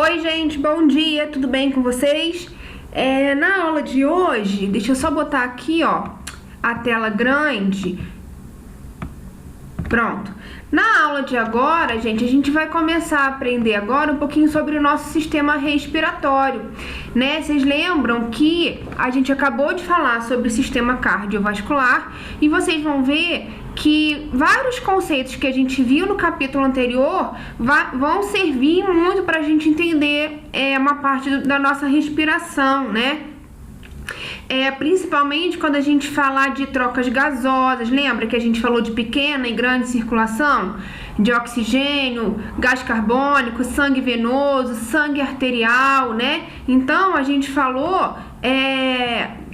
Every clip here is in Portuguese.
Oi gente, bom dia, tudo bem com vocês? Na aula de hoje, deixa eu só botar aqui, ó, a tela grande. Pronto. Na aula de agora, gente, a gente vai começar a aprender agora um pouquinho sobre o nosso sistema respiratório, né? Vocês lembram que a gente acabou de falar sobre o sistema cardiovascular e vocês vão ver que vários conceitos que a gente viu no capítulo anterior vão servir muito para a gente entender uma parte da nossa respiração, né? Principalmente quando a gente falar de trocas gasosas, lembra que a gente falou de pequena e grande circulação? De oxigênio, gás carbônico, sangue venoso, sangue arterial, né? Então, a gente falou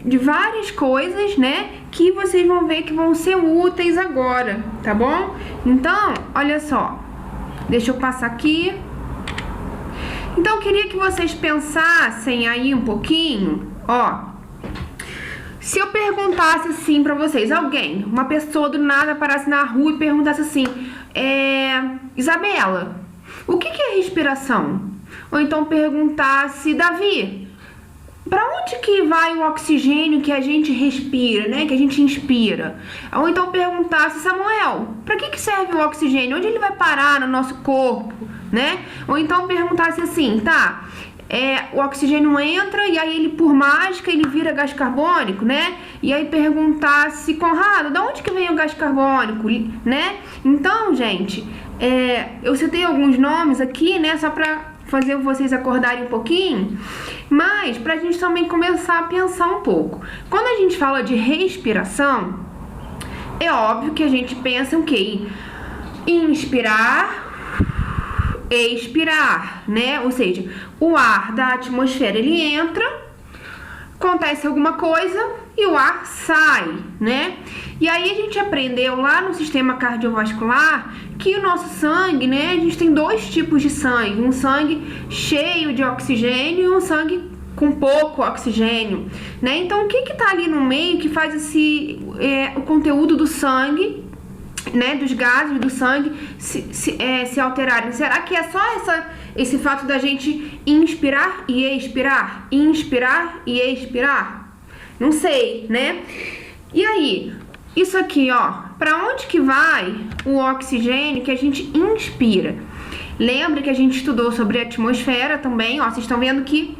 de várias coisas, né? Que vocês vão ver que vão ser úteis agora, tá bom? Então, olha só. Deixa eu passar aqui. Então, eu queria que vocês pensassem aí um pouquinho, ó. Se eu perguntasse assim pra vocês, uma pessoa do nada parasse na rua e perguntasse assim, Isabela, o que é respiração? Ou então perguntasse, Davi, pra onde que vai o oxigênio que a gente respira, né? Que a gente inspira? Ou então perguntasse, Samuel, pra que serve o oxigênio? Onde ele vai parar no nosso corpo, né? Ou então perguntasse assim, tá... o oxigênio entra e aí ele, por mágica, ele vira gás carbônico, né? E aí perguntasse, Conrado, de onde que vem o gás carbônico, né? Então, gente, eu citei alguns nomes aqui, né? Só pra fazer vocês acordarem um pouquinho, mas pra gente também começar a pensar um pouco. Quando a gente fala de respiração, é óbvio que a gente pensa o quê? Inspirar, expirar, né? Ou seja, o ar da atmosfera ele entra, acontece alguma coisa e o ar sai, né? E aí a gente aprendeu lá no sistema cardiovascular que o nosso sangue, né? A gente tem dois tipos de sangue, um sangue cheio de oxigênio e um sangue com pouco oxigênio, né? Então o que tá ali no meio que faz o conteúdo do sangue, né, dos gases do sangue se alterarem? Será que é só esse fato da gente inspirar e expirar? Inspirar e expirar? Não sei, né? E aí, isso aqui, ó, pra onde que vai o oxigênio que a gente inspira? Lembra que a gente estudou sobre a atmosfera também, ó, vocês estão vendo que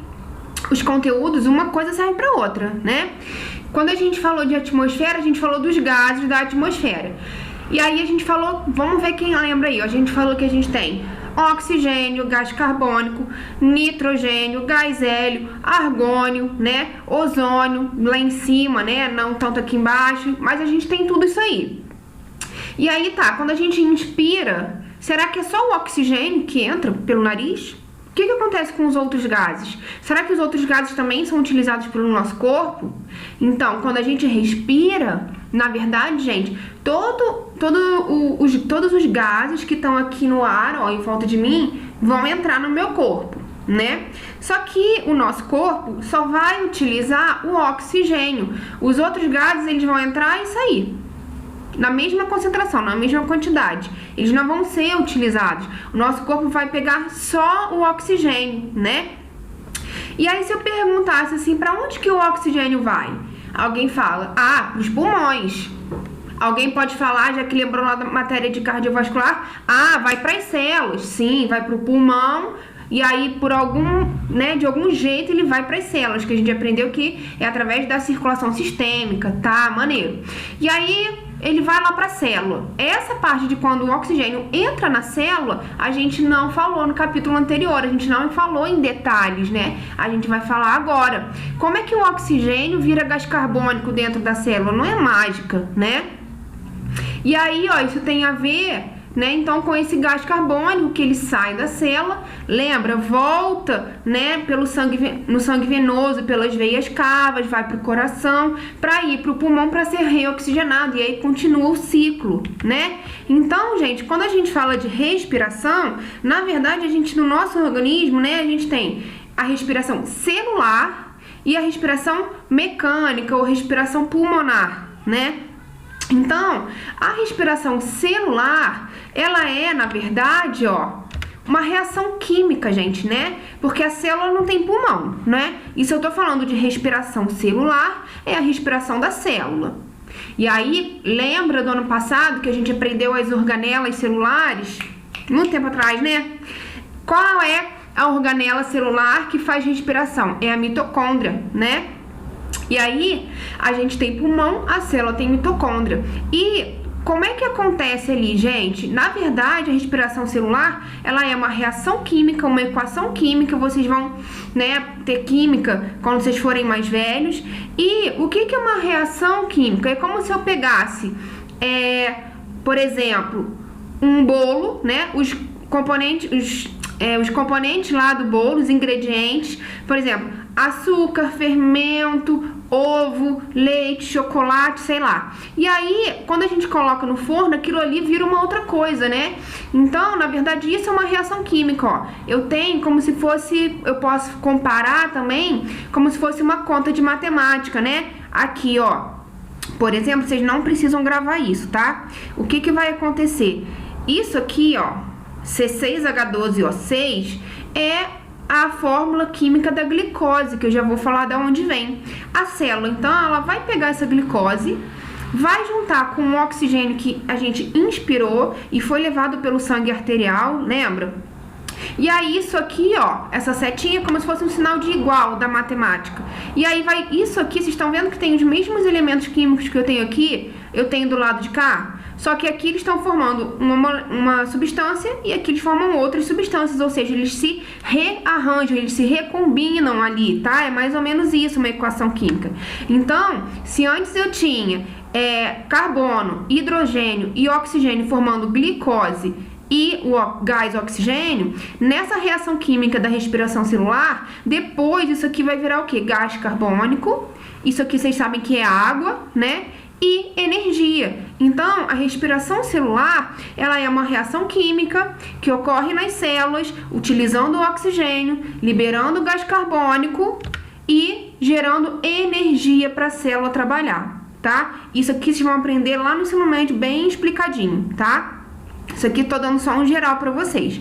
os conteúdos, uma coisa serve pra outra, né? Quando a gente falou de atmosfera, a gente falou dos gases da atmosfera. E aí a gente falou, vamos ver quem lembra aí, ó, a gente falou que a gente tem oxigênio, gás carbônico, nitrogênio, gás hélio, argônio, né, ozônio, lá em cima, né, não tanto aqui embaixo, mas a gente tem tudo isso aí. E aí tá, quando a gente inspira, será que é só o oxigênio que entra pelo nariz? O que acontece com os outros gases? Será que os outros gases também são utilizados pelo nosso corpo? Então, quando a gente respira, na verdade, gente, todos os gases que estão aqui no ar, ó, em volta de mim, vão entrar no meu corpo, né? Só que o nosso corpo só vai utilizar o oxigênio. Os outros gases, eles vão entrar e sair na mesma concentração, na mesma quantidade. Eles não vão ser utilizados. O nosso corpo vai pegar só o oxigênio, né? E aí, se eu perguntasse assim, pra onde que o oxigênio vai? Alguém fala, pros pulmões. Alguém pode falar, já que lembrou lá da matéria de cardiovascular, vai pras células. Sim, vai pro pulmão. E aí, de algum jeito, ele vai para as células, que a gente aprendeu que é através da circulação sistêmica, tá? Maneiro. E aí, ele vai lá para a célula. Essa parte de quando o oxigênio entra na célula, a gente não falou no capítulo anterior, a gente não falou em detalhes, né? A gente vai falar agora. Como é que o oxigênio vira gás carbônico dentro da célula? Não é mágica, né? E aí, ó, isso tem a ver, né, então, com esse gás carbônico que ele sai da célula, lembra, volta, né, no sangue venoso, pelas veias cavas, vai pro coração, para ir pro pulmão para ser reoxigenado, e aí continua o ciclo, né? Então, gente, quando a gente fala de respiração, na verdade, no nosso organismo, né, a gente tem a respiração celular e a respiração mecânica ou respiração pulmonar, né? Então, a respiração celular, ela é, na verdade, ó, uma reação química, gente, né? Porque a célula não tem pulmão, né? E se eu tô falando de respiração celular, é a respiração da célula. E aí, lembra do ano passado que a gente aprendeu as organelas celulares? Muito tempo atrás, né? Qual é a organela celular que faz respiração? É a mitocôndria, né? E aí, a gente tem pulmão, a célula tem mitocôndria. E como é que acontece ali, gente? Na verdade, a respiração celular, ela é uma reação química, uma equação química. Vocês vão, né, ter química quando vocês forem mais velhos. E o que é uma reação química? É como se eu pegasse, por exemplo, um bolo, né? Os componentes lá do bolo, os ingredientes, por exemplo, açúcar, fermento, ovo, leite, chocolate, sei lá. E aí, quando a gente coloca no forno, aquilo ali vira uma outra coisa, né? Então, na verdade, isso é uma reação química, ó. Eu tenho como se fosse, eu posso comparar também como se fosse uma conta de matemática, né? Aqui, ó. Por exemplo, vocês não precisam gravar isso, tá? O que vai acontecer? Isso aqui, ó, C6H12O6 é a fórmula química da glicose, que eu já vou falar de onde vem. A célula, então, ela vai pegar essa glicose, vai juntar com o oxigênio que a gente inspirou e foi levado pelo sangue arterial, lembra? E aí isso aqui, ó, essa setinha é como se fosse um sinal de igual da matemática. E aí vai, isso aqui, vocês estão vendo que tem os mesmos elementos químicos que eu tenho aqui, eu tenho do lado de cá? Só que aqui eles estão formando uma substância e aqui eles formam outras substâncias, ou seja, eles se rearranjam, eles se recombinam ali, tá? É mais ou menos isso, uma equação química. Então, se antes eu tinha carbono, hidrogênio e oxigênio formando glicose e o gás oxigênio, nessa reação química da respiração celular, depois isso aqui vai virar o quê? Gás carbônico, isso aqui vocês sabem que é água, né? E energia. Então, a respiração celular, ela é uma reação química que ocorre nas células, utilizando o oxigênio, liberando o gás carbônico e gerando energia para a célula trabalhar, tá? Isso aqui vocês vão aprender lá no ensino médio bem explicadinho, tá? Isso aqui tô dando só um geral para vocês.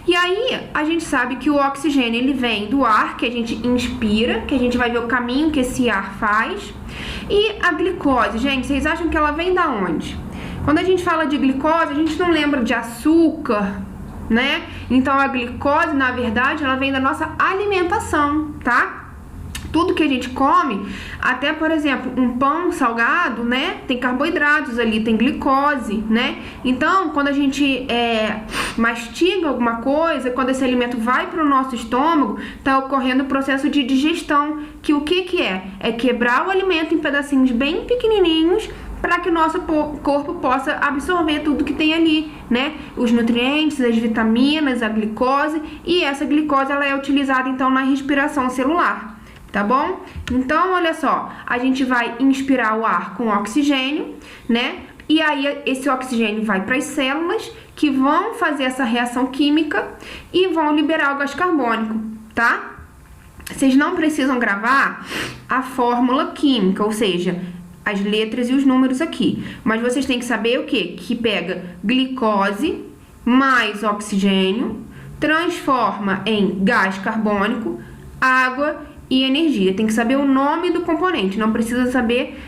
E aí, a gente sabe que o oxigênio, ele vem do ar, que a gente inspira, que a gente vai ver o caminho que esse ar faz. E a glicose, gente, vocês acham que ela vem da onde? Quando a gente fala de glicose, a gente não lembra de açúcar, né? Então, a glicose, na verdade, ela vem da nossa alimentação, tá? Tudo que a gente come, até, por exemplo, um pão salgado, né? Tem carboidratos ali, tem glicose, né? Então, quando a gente mastiga alguma coisa, quando esse alimento vai para o nosso estômago, tá ocorrendo o processo de digestão, que o que é? É quebrar o alimento em pedacinhos bem pequenininhos para que o nosso corpo possa absorver tudo que tem ali, né? Os nutrientes, as vitaminas, a glicose, e essa glicose ela é utilizada então na respiração celular. Tá bom? Então, olha só, a gente vai inspirar o ar com oxigênio, né? E aí esse oxigênio vai para as células que vão fazer essa reação química e vão liberar o gás carbônico, tá? Vocês não precisam gravar a fórmula química, ou seja, as letras e os números aqui. Mas vocês têm que saber o quê? Que pega glicose mais oxigênio, transforma em gás carbônico, água e energia. Tem que saber o nome do componente, não precisa saber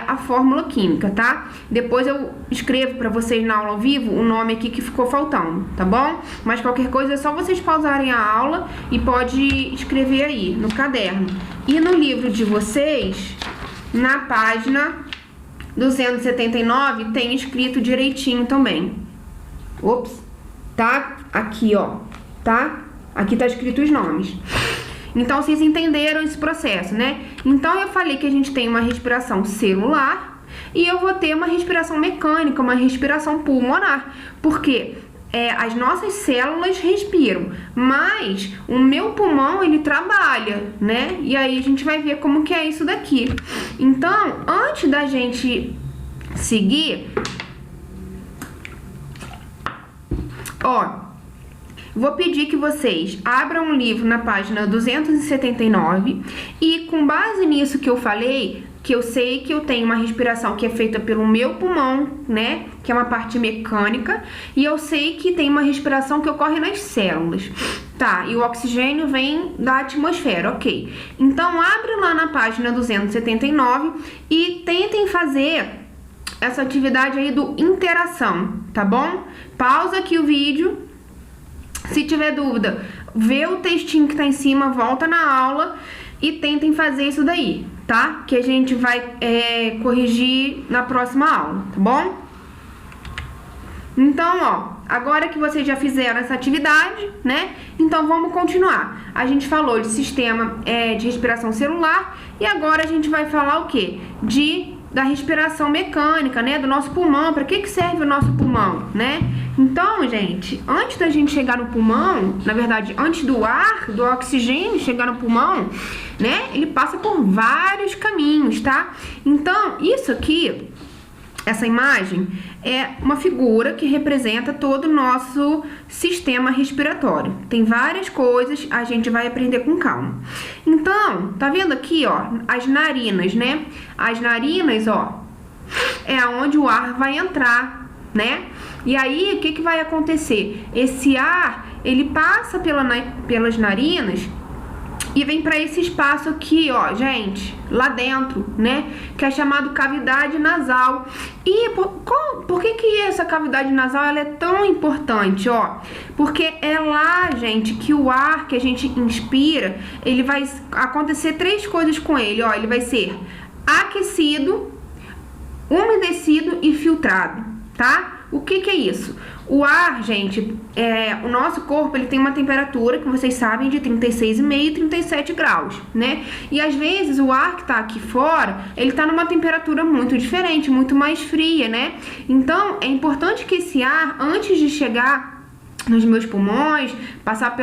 a fórmula química, tá? Depois eu escrevo para vocês na aula ao vivo o nome aqui que ficou faltando, tá bom? Mas qualquer coisa é só vocês pausarem a aula e pode escrever aí no caderno. E no livro de vocês, na página 279, tem escrito direitinho também. Ops, tá? Aqui, ó, tá? Aqui tá escrito os nomes. Então, vocês entenderam esse processo, né? Então, eu falei que a gente tem uma respiração celular e eu vou ter uma respiração mecânica, uma respiração pulmonar. Porque as nossas células respiram, mas o meu pulmão, ele trabalha, né? E aí, a gente vai ver como que é isso daqui. Então, antes da gente seguir, ó, vou pedir que vocês abram um livro na página 279 e, com base nisso que eu falei, que eu sei que eu tenho uma respiração que é feita pelo meu pulmão, né? Que é uma parte mecânica. E eu sei que tem uma respiração que ocorre nas células. Tá, e o oxigênio vem da atmosfera, ok. Então, abre lá na página 279 e tentem fazer essa atividade aí do interação, tá bom? Pausa aqui o vídeo. Se tiver dúvida, vê o textinho que tá em cima, volta na aula e tentem fazer isso daí, tá? Que a gente vai corrigir na próxima aula, tá bom? Então, ó, agora que vocês já fizeram essa atividade, né? Então, vamos continuar. A gente falou de sistema de respiração celular e agora a gente vai falar o quê? Da respiração mecânica, né? Do nosso pulmão. Para que serve o nosso pulmão, né? Então, gente, antes da gente chegar no pulmão, na verdade, antes do ar, do oxigênio chegar no pulmão, né? Ele passa por vários caminhos, tá? Então, isso aqui, essa imagem, é uma figura que representa todo o nosso sistema respiratório. Tem várias coisas, a gente vai aprender com calma. Então, tá vendo aqui, ó, as narinas, né? As narinas, ó, é onde o ar vai entrar, né? E aí, o que vai acontecer? Esse ar, ele passa pelas narinas e vem para esse espaço aqui, ó, gente, lá dentro, né? Que é chamado cavidade nasal. E por que essa cavidade nasal ela é tão importante, ó? Porque é lá, gente, que o ar que a gente inspira, ele vai acontecer 3 coisas com ele, ó. Ele vai ser aquecido, umedecido e filtrado, tá? O que é isso? O ar, gente, o nosso corpo, ele tem uma temperatura, que vocês sabem, de 36,5 e 37 graus, né? E às vezes o ar que tá aqui fora, ele tá numa temperatura muito diferente, muito mais fria, né? Então, é importante que esse ar, antes de chegar nos meus pulmões, passar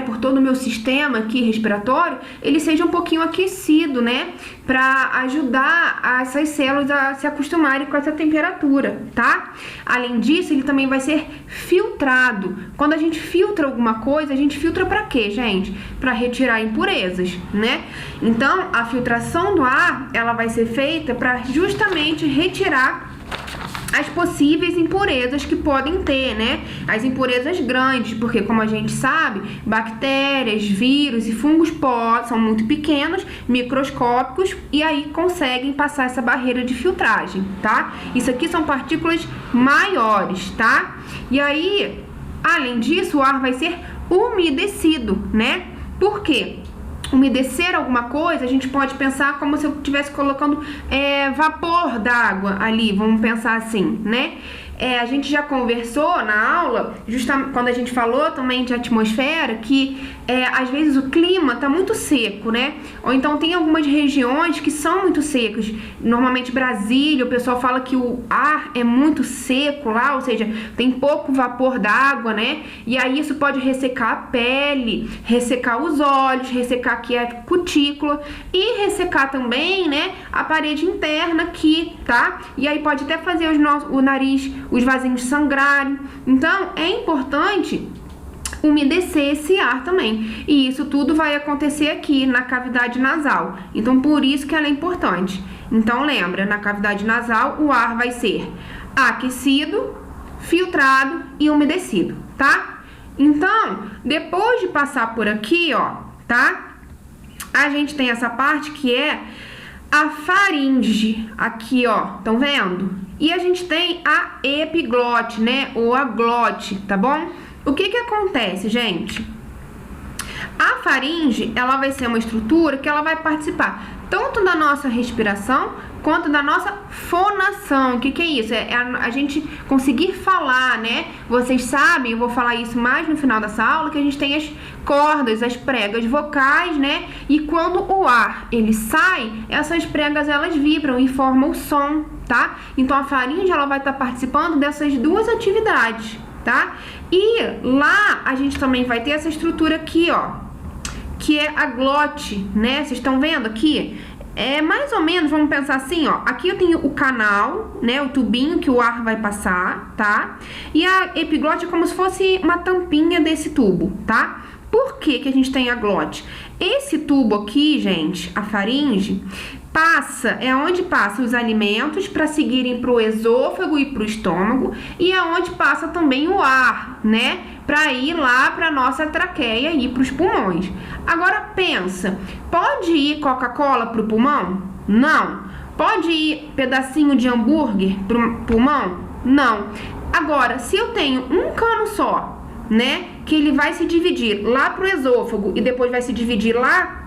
por todo o meu sistema aqui respiratório, ele seja um pouquinho aquecido, né? Pra ajudar essas células a se acostumarem com essa temperatura, tá? Além disso, ele também vai ser filtrado. Quando a gente filtra alguma coisa, a gente filtra pra quê, gente? Pra retirar impurezas, né? Então, a filtração do ar, ela vai ser feita pra justamente retirar as possíveis impurezas que podem ter, né? As impurezas grandes, porque como a gente sabe, bactérias, vírus e fungos são muito pequenos, microscópicos, e aí conseguem passar essa barreira de filtragem, tá? Isso aqui são partículas maiores, tá? E aí, além disso, o ar vai ser umedecido, né? Por quê? Umedecer alguma coisa, a gente pode pensar como se eu estivesse colocando vapor d'água ali, vamos pensar assim, né? A gente já conversou na aula, justamente quando a gente falou também de atmosfera, que às vezes o clima tá muito seco, né? Ou então tem algumas regiões que são muito secas. Normalmente Brasília, o pessoal fala que o ar é muito seco lá, ou seja, tem pouco vapor d'água, né? E aí isso pode ressecar a pele, ressecar os olhos, ressecar aqui a cutícula e ressecar também, né, a parede interna aqui, tá? E aí pode até fazer o nariz, os vasinhos sangrarem. Então, é importante umedecer esse ar também. E isso tudo vai acontecer aqui na cavidade nasal. Então, por isso que ela é importante. Então, lembra, na cavidade nasal, o ar vai ser aquecido, filtrado e umedecido, tá? Então, depois de passar por aqui, ó, tá? A gente tem essa parte que é a faringe, aqui, ó, estão vendo? E a gente tem a epiglote, né, ou a glote, tá bom? O que acontece, gente? A faringe, ela vai ser uma estrutura que ela vai participar tanto da nossa respiração quanto da nossa fonação. O que é isso? É a gente conseguir falar, né? Vocês sabem, eu vou falar isso mais no final dessa aula, que a gente tem as cordas, as pregas vocais, né? E quando o ar, ele sai, essas pregas, elas vibram e formam o som, tá? Então, a faringe, ela vai estar participando dessas duas atividades, tá? E lá, a gente também vai ter essa estrutura aqui, ó, que é a glote, né? Vocês estão vendo aqui? É mais ou menos, vamos pensar assim, ó. Aqui eu tenho o canal, né? O tubinho que o ar vai passar, tá? E a epiglote é como se fosse uma tampinha desse tubo, tá? Por que a gente tem a glote? Esse tubo aqui, gente, a faringe, é onde passa os alimentos para seguirem para o esôfago e para o estômago, e é onde passa também o ar, né? Para ir lá para nossa traqueia e para os pulmões. Agora pensa, pode ir Coca-Cola para o pulmão? Não. Pode ir pedacinho de hambúrguer para o pulmão? Não. Agora, se eu tenho um cano só, né, que ele vai se dividir lá para o esôfago e depois vai se dividir lá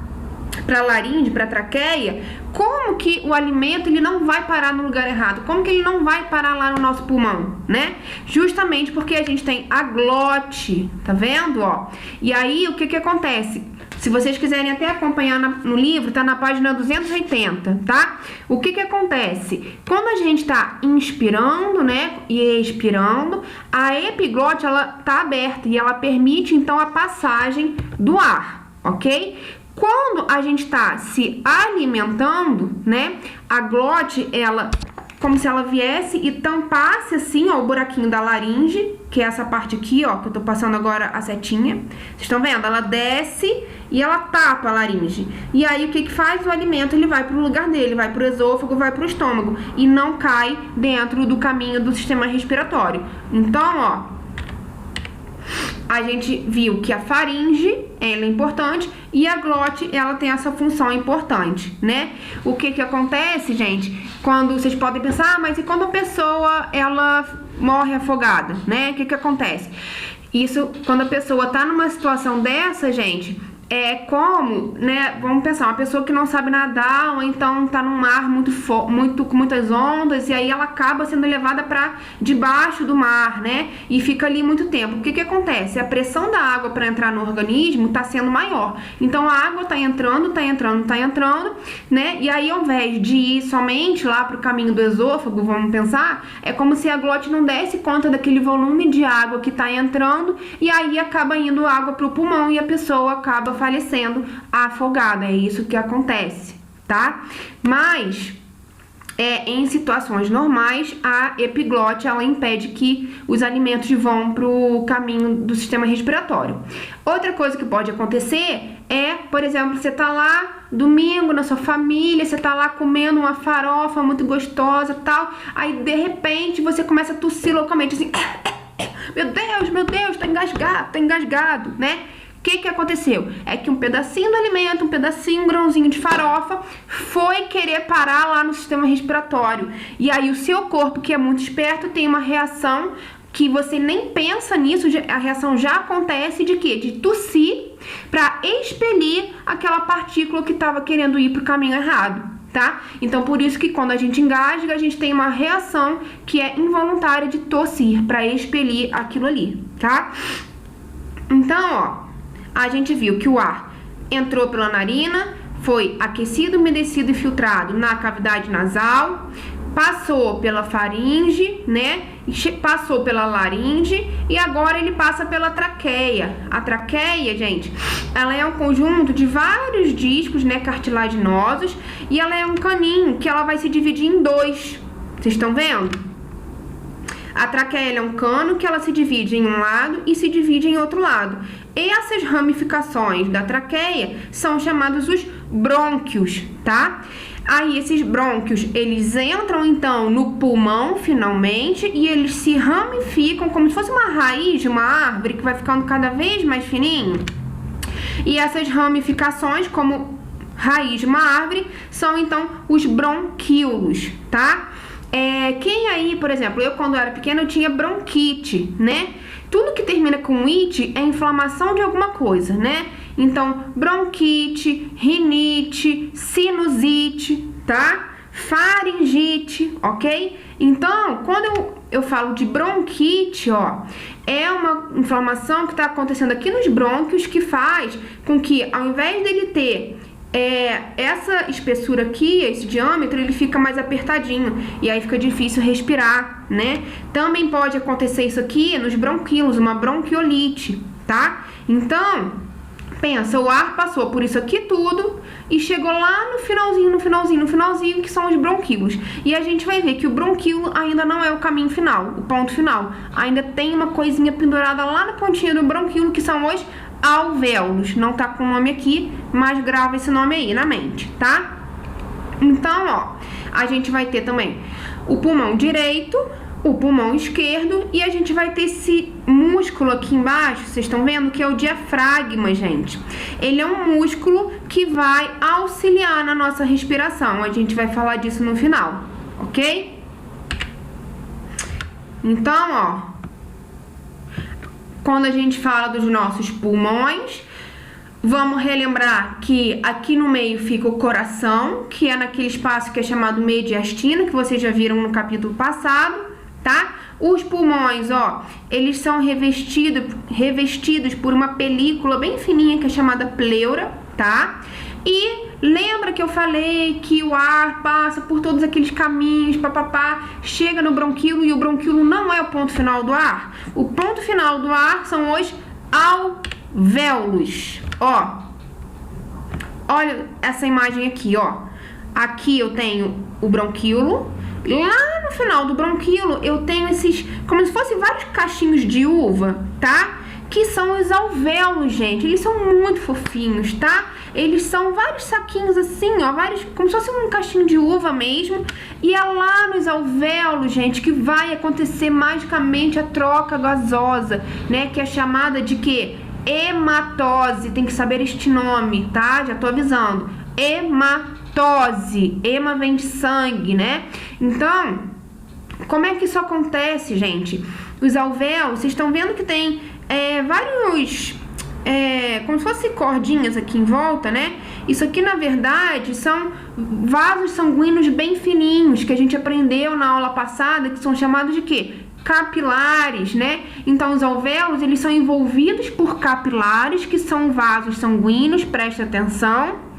para a laringe, para a traqueia, como que o alimento ele não vai parar no lugar errado? Como que ele não vai parar lá no nosso pulmão, né? Justamente porque a gente tem a glote, tá vendo, ó? E aí, o que que acontece? Se vocês quiserem até acompanhar no livro, tá na página 280, tá? O que que acontece? Quando a gente tá inspirando, né, e expirando, a epiglote, ela tá aberta e ela permite, então, a passagem do ar, ok? Quando a gente tá se alimentando, né, a glote, ela, como se ela viesse e tampasse assim, ó, o buraquinho da laringe, que é essa parte aqui, ó, que eu tô passando agora a setinha. Vocês estão vendo? Ela desce e ela tapa a laringe. E aí, o que que faz? O alimento, ele vai pro lugar dele, vai pro esôfago, vai pro estômago e não cai dentro do caminho do sistema respiratório. Então, ó, a gente viu que a faringe, ela é importante e a glote, ela tem essa função importante, né? O que que acontece, gente? Quando vocês podem pensar, mas e quando a pessoa, ela morre afogada, né? O que que acontece? Isso, quando a pessoa tá numa situação dessa, gente, é como, né, vamos pensar, uma pessoa que não sabe nadar ou então tá num mar com muitas ondas e aí ela acaba sendo levada para debaixo do mar, né, e fica ali muito tempo. O que que acontece? A pressão da água para entrar no organismo tá sendo maior. Então a água tá entrando, né, e aí ao invés de ir somente lá pro caminho do esôfago, vamos pensar, é como se a glote não desse conta daquele volume de água que tá entrando e aí acaba indo água pro pulmão e a pessoa acaba falecendo afogada. É isso que acontece, tá? Mas em situações normais, a epiglote, ela impede que os alimentos vão pro caminho do sistema respiratório. Outra coisa que pode acontecer é, por exemplo, você tá lá domingo na sua família, você tá lá comendo uma farofa muito gostosa, tal, aí de repente você começa a tossir loucamente assim, meu Deus, tô engasgado, né? O que que aconteceu? É que um pedacinho do alimento, um grãozinho de farofa foi querer parar lá no sistema respiratório. E aí o seu corpo, que é muito esperto, tem uma reação que você nem pensa nisso, a reação já acontece de quê? De tossir para expelir aquela partícula que estava querendo ir para o caminho errado, tá? Então por isso que quando a gente engasga, a gente tem uma reação que é involuntária de tossir para expelir aquilo ali, tá? Então, ó, a gente viu que o ar entrou pela narina, foi aquecido, umedecido e filtrado na cavidade nasal, passou pela faringe, né? Passou pela laringe e agora ele passa pela traqueia. A traqueia, gente, ela é um conjunto de vários discos, né, cartilaginosos, e ela é um caninho que ela vai se dividir em dois. Vocês estão vendo? A traqueia é um cano que ela se divide em um lado e se divide em outro lado. E essas ramificações da traqueia são chamados os brônquios, tá? Aí esses brônquios, eles entram então no pulmão finalmente e eles se ramificam como se fosse uma raiz de uma árvore que vai ficando cada vez mais fininho. E essas ramificações, como raiz de uma árvore, são então os bronquíolos, tá? Quem aí, por exemplo, eu quando era pequena eu tinha bronquite, né? Tudo que termina com it é inflamação de alguma coisa, né? Então, bronquite, rinite, sinusite, tá? Faringite, ok? Então, quando eu falo de bronquite, ó, é uma inflamação que está acontecendo aqui nos brônquios que faz com que, ao invés dele ter essa espessura aqui, esse diâmetro, ele fica mais apertadinho e aí fica difícil respirar, né? Também pode acontecer isso aqui nos bronquíolos, uma bronquiolite, tá? Então, pensa, o ar passou por isso aqui tudo e chegou lá no finalzinho, que são os bronquíolos. E a gente vai ver que o bronquíolo ainda não é o caminho final, o ponto final. Ainda tem uma coisinha pendurada lá na pontinha do bronquíolo, que são os alvéolos. Não tá com o nome aqui, mas grava esse nome aí na mente, tá? Então, ó, a gente vai ter também o pulmão direito, o pulmão esquerdo, e a gente vai ter esse músculo aqui embaixo, vocês estão vendo, que é o diafragma, gente. Ele é um músculo que vai auxiliar na nossa respiração. A gente vai falar disso no final, ok? Então, ó, quando a gente fala dos nossos pulmões, vamos relembrar que aqui no meio fica o coração, que é naquele espaço que é chamado mediastino, que vocês já viram no capítulo passado, tá? Os pulmões, ó, eles são revestidos por uma película bem fininha que é chamada pleura, tá? E lembra que eu falei que o ar passa por todos aqueles caminhos, papapá, chega no bronquíolo, e o bronquíolo não é o ponto final do ar. O ponto final do ar são os alvéolos. Ó, olha essa imagem aqui, ó. Aqui eu tenho o bronquíolo. Lá no final do bronquíolo eu tenho esses, como se fossem vários cachinhos de uva, tá? Que são os alvéolos, gente. Eles são muito fofinhos, tá? Eles são vários saquinhos assim, ó, vários, como se fosse um cachinho de uva mesmo. E é lá nos alvéolos, gente, que vai acontecer magicamente a troca gasosa, né? Que é chamada de quê? Hematose. Tem que saber este nome, tá? Já tô avisando. Hematose. Hema vem de sangue, né? Então, como é que isso acontece, gente? Os alvéolos, vocês estão vendo que tem vários, como se fossem cordinhas aqui em volta, né? Isso aqui, na verdade, são vasos sanguíneos bem fininhos, que a gente aprendeu na aula passada, que são chamados de quê? Capilares, né? Então, os alvéolos, eles são envolvidos por capilares, que são vasos sanguíneos, presta atenção.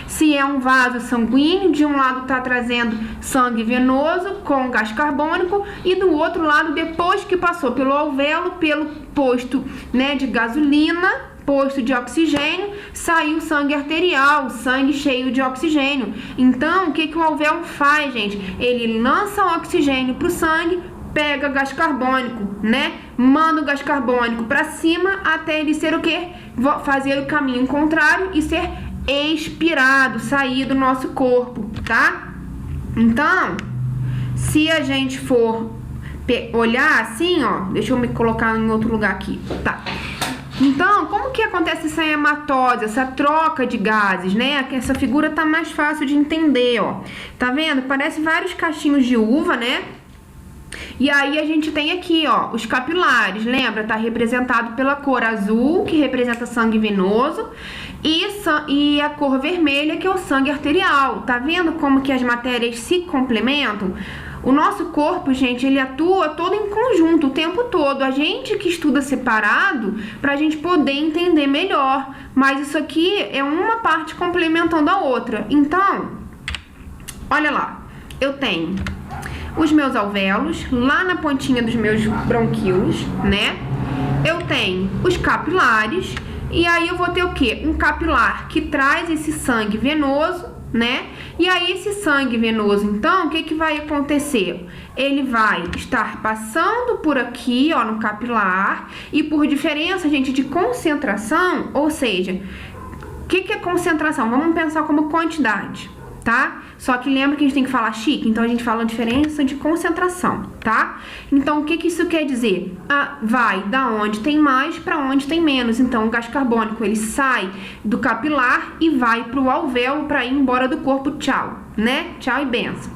Se é um vaso sanguíneo, de um lado está trazendo sangue venoso com gás carbônico, e do outro lado, depois que passou pelo alvéolo, pelo posto, né, de gasolina, posto de oxigênio, saiu sangue arterial, sangue cheio de oxigênio. Então, o que o alvéolo faz, gente? Ele lança o oxigênio para o sangue, pega gás carbônico, né? Manda o gás carbônico para cima até ele ser o quê? Fazer o caminho contrário e ser expirado, sair do nosso corpo, tá? Então, se a gente for olhar assim, ó, deixa eu me colocar em outro lugar aqui, tá? Então, como que acontece essa hematose, essa troca de gases, né? Essa figura tá mais fácil de entender, ó. Tá vendo? Parece vários cachinhos de uva, né? E aí a gente tem aqui, ó, os capilares, lembra? Tá representado pela cor azul, que representa sangue venoso, e a cor vermelha, que é o sangue arterial. Tá vendo como que as matérias se complementam? O nosso corpo, gente, ele atua todo em conjunto, o tempo todo. A gente que estuda separado, pra gente poder entender melhor. Mas isso aqui é uma parte complementando a outra. Então, olha lá, eu tenho os meus alvéolos, lá na pontinha dos meus bronquíolos, né? Eu tenho os capilares, e aí eu vou ter o quê? Um capilar que traz esse sangue venoso, né? E aí esse sangue venoso, então, o que que vai acontecer? Ele vai estar passando por aqui, ó, no capilar, e por diferença, gente, de concentração, ou seja, o que que é concentração? Vamos pensar como quantidade, tá? Só que lembra que a gente tem que falar chique, então a gente fala a diferença de concentração, tá? Então, o que que isso quer dizer? Vai da onde tem mais para onde tem menos. Então, o gás carbônico, ele sai do capilar e vai pro alvéolo para ir embora do corpo, tchau, né? Tchau e benção.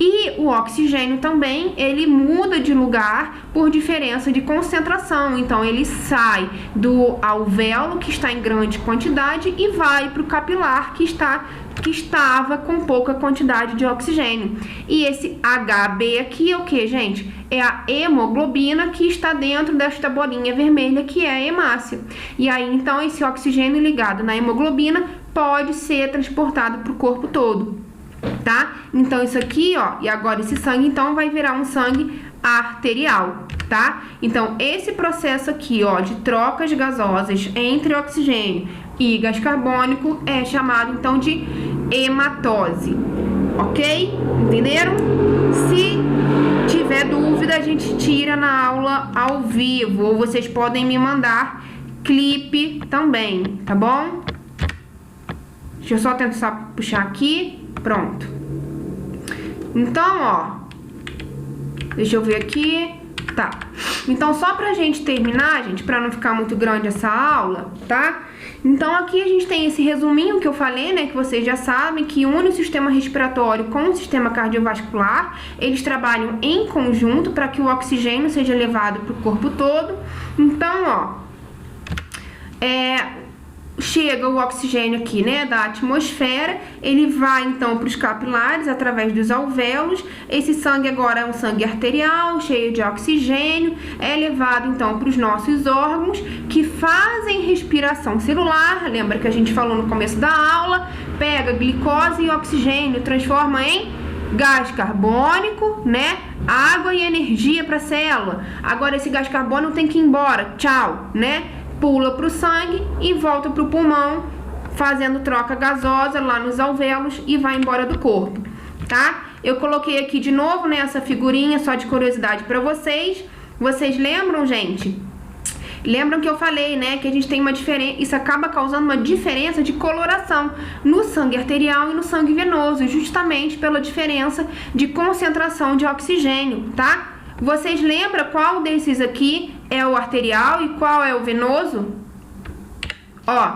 E o oxigênio também, ele muda de lugar por diferença de concentração. Então, ele sai do alvéolo, que está em grande quantidade, e vai para o capilar, que estava com pouca quantidade de oxigênio. E esse HB aqui é o que, gente? É a hemoglobina, que está dentro desta bolinha vermelha, que é a hemácia. E aí, então, esse oxigênio ligado na hemoglobina pode ser transportado para o corpo todo, tá? Então, isso aqui, ó, e agora esse sangue, então, vai virar um sangue arterial, tá? Então, esse processo aqui, ó, de trocas gasosas entre oxigênio e gás carbônico é chamado, então, de hematose, ok? Entenderam? Se tiver dúvida, a gente tira na aula ao vivo, ou vocês podem me mandar clipe também, tá bom? Deixa eu só tentar puxar aqui, pronto. Então, ó, deixa eu ver aqui. Tá. Então, só pra gente terminar, gente, pra não ficar muito grande essa aula, tá? Então, aqui a gente tem esse resuminho que eu falei, né? Que vocês já sabem, que une o sistema respiratório com o sistema cardiovascular. Eles trabalham em conjunto para que o oxigênio seja levado pro corpo todo. Então, ó, chega o oxigênio aqui, né, da atmosfera, ele vai então para os capilares através dos alvéolos. Esse sangue agora é um sangue arterial, cheio de oxigênio, é levado então para os nossos órgãos que fazem respiração celular. Lembra que a gente falou no começo da aula? Pega glicose e oxigênio, transforma em gás carbônico, né? Água e energia para a célula. Agora esse gás carbônico tem que ir embora, tchau, né? Pula para o sangue e volta para o pulmão, fazendo troca gasosa lá nos alvéolos e vai embora do corpo, tá? Eu coloquei aqui de novo, né, essa figurinha só de curiosidade para vocês. Vocês lembram, gente? Lembram que eu falei, né, que a gente tem uma diferença, isso acaba causando uma diferença de coloração no sangue arterial e no sangue venoso, justamente pela diferença de concentração de oxigênio, tá? Vocês lembram qual desses aqui é o arterial e qual é o venoso? Ó,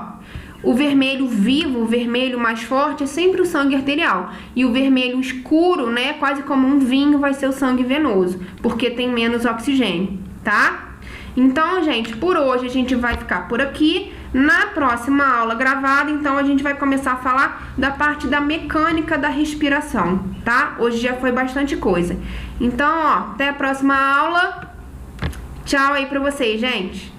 o vermelho vivo, o vermelho mais forte é sempre o sangue arterial. E o vermelho escuro, né, quase como um vinho, vai ser o sangue venoso, porque tem menos oxigênio, tá? Então, gente, por hoje a gente vai ficar por aqui. Na próxima aula gravada, então, a gente vai começar a falar da parte da mecânica da respiração, tá? Hoje já foi bastante coisa. Então, ó, até a próxima aula. Tchau aí pra vocês, gente.